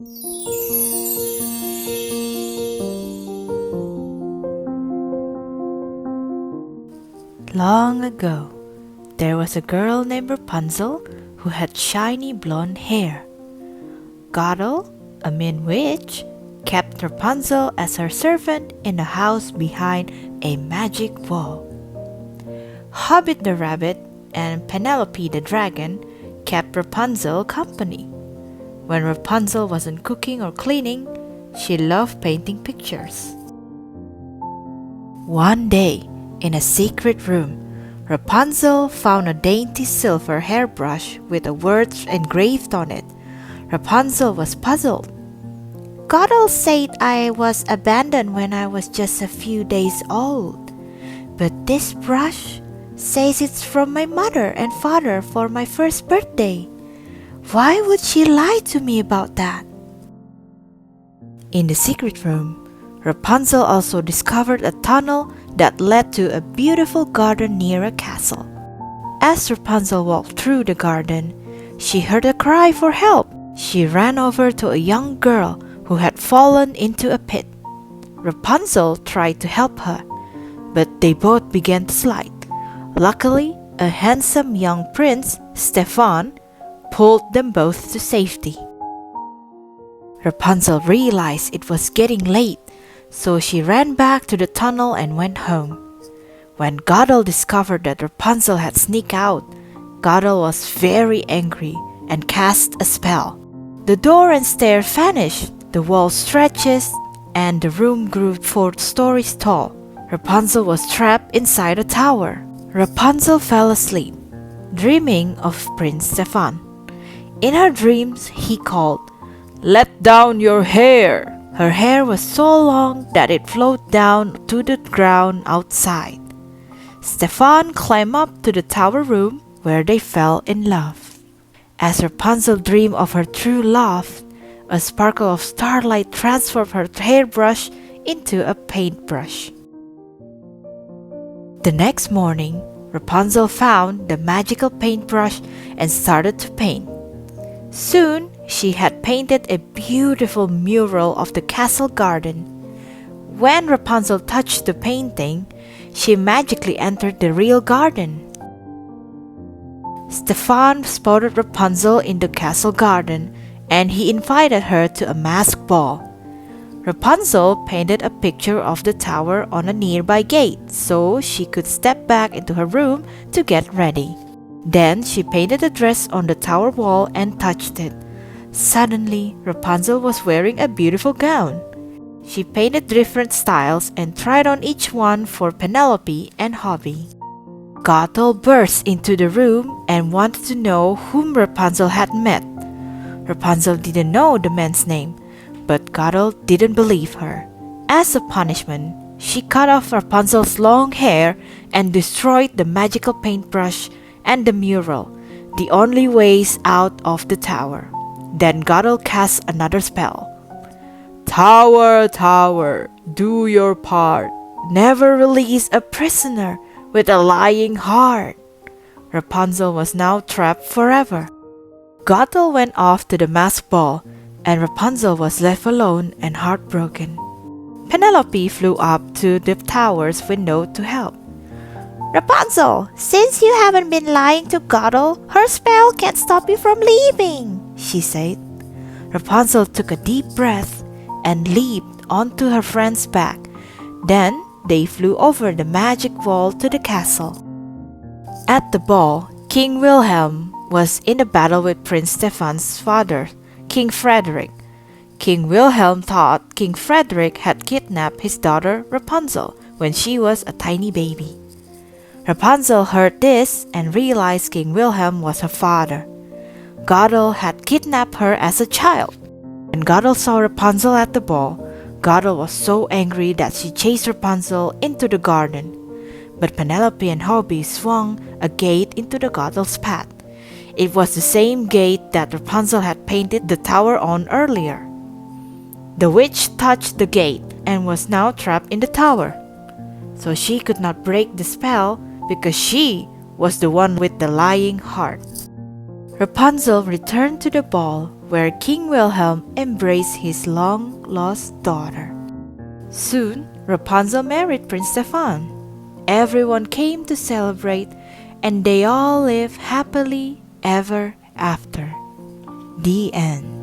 Long ago, there was a girl named Rapunzel who had shiny blonde hair. Goddel, a mean witch, kept Rapunzel as her servant in a house behind a magic wall. Hobbit the rabbit and Penelope the dragon kept Rapunzel company. When Rapunzel wasn't cooking or cleaning, she loved painting pictures. One day, in a secret room, Rapunzel found a dainty silver hairbrush with a word engraved on it. Rapunzel was puzzled. Goddel said I was abandoned when I was just a few days old. But this brush says it's from my mother and father for my first birthday. Why would she lie to me about that? In the secret room, Rapunzel also discovered a tunnel that led to a beautiful garden near a castle. As Rapunzel walked through the garden, she heard a cry for help. She ran over to a young girl who had fallen into a pit. Rapunzel tried to help her, but they both began to slide. Luckily, a handsome young prince, Stefan, pulled them both to safety. Rapunzel realized it was getting late, so she ran back to the tunnel and went home. When Goddel discovered that Rapunzel had sneaked out, Goddel was very angry and cast a spell. The door and stair vanished, the wall stretched, and the room grew 4 stories tall. Rapunzel was trapped inside a tower. Rapunzel fell asleep, dreaming of Prince Stefan. In her dreams, he called, "Let down your hair!" Her hair was so long that it flowed down to the ground outside. Stefan climbed up to the tower room where they fell in love. As Rapunzel dreamed of her true love, a sparkle of starlight transformed her hairbrush into a paintbrush. The next morning, Rapunzel found the magical paintbrush and started to paint. Soon, she had painted a beautiful mural of the castle garden. When Rapunzel touched the painting, she magically entered the real garden. Stefan spotted Rapunzel in the castle garden, and he invited her to a masked ball. Rapunzel painted a picture of the tower on a nearby gate so she could step back into her room to get ready. Then she painted a dress on the tower wall and touched it. Suddenly, Rapunzel was wearing a beautiful gown. She painted different styles and tried on each one for Penelope and Hobby. Gothel burst into the room and wanted to know whom Rapunzel had met. Rapunzel didn't know the man's name, but Gothel didn't believe her. As a punishment, she cut off Rapunzel's long hair and destroyed the magical paintbrush and the mural, the only ways out of the tower. Then Gothel cast another spell. "Tower, tower, do your part. Never release a prisoner with a lying heart." Rapunzel was now trapped forever. Gothel went off to the masked ball, and Rapunzel was left alone and heartbroken. Penelope flew up to the tower's window to help. "Rapunzel, since you haven't been lying to Gothel, her spell can't stop you from leaving," she said. Rapunzel took a deep breath and leaped onto her friend's back. Then they flew over the magic wall to the castle. At the ball, King Wilhelm was in a battle with Prince Stefan's father, King Frederick. King Wilhelm thought King Frederick had kidnapped his daughter Rapunzel when she was a tiny baby. Rapunzel heard this and realized King Wilhelm was her father. Gothel had kidnapped her as a child. When Gothel saw Rapunzel at the ball, Gothel was so angry that she chased Rapunzel into the garden. But Penelope and Hobby swung a gate into the Gothel's path. It was the same gate that Rapunzel had painted the tower on earlier. The witch touched the gate and was now trapped in the tower. So she could not break the spell because she was the one with the lying heart. Rapunzel returned to the ball where King Wilhelm embraced his long-lost daughter. Soon, Rapunzel married Prince Stefan. Everyone came to celebrate, and they all lived happily ever after. The end.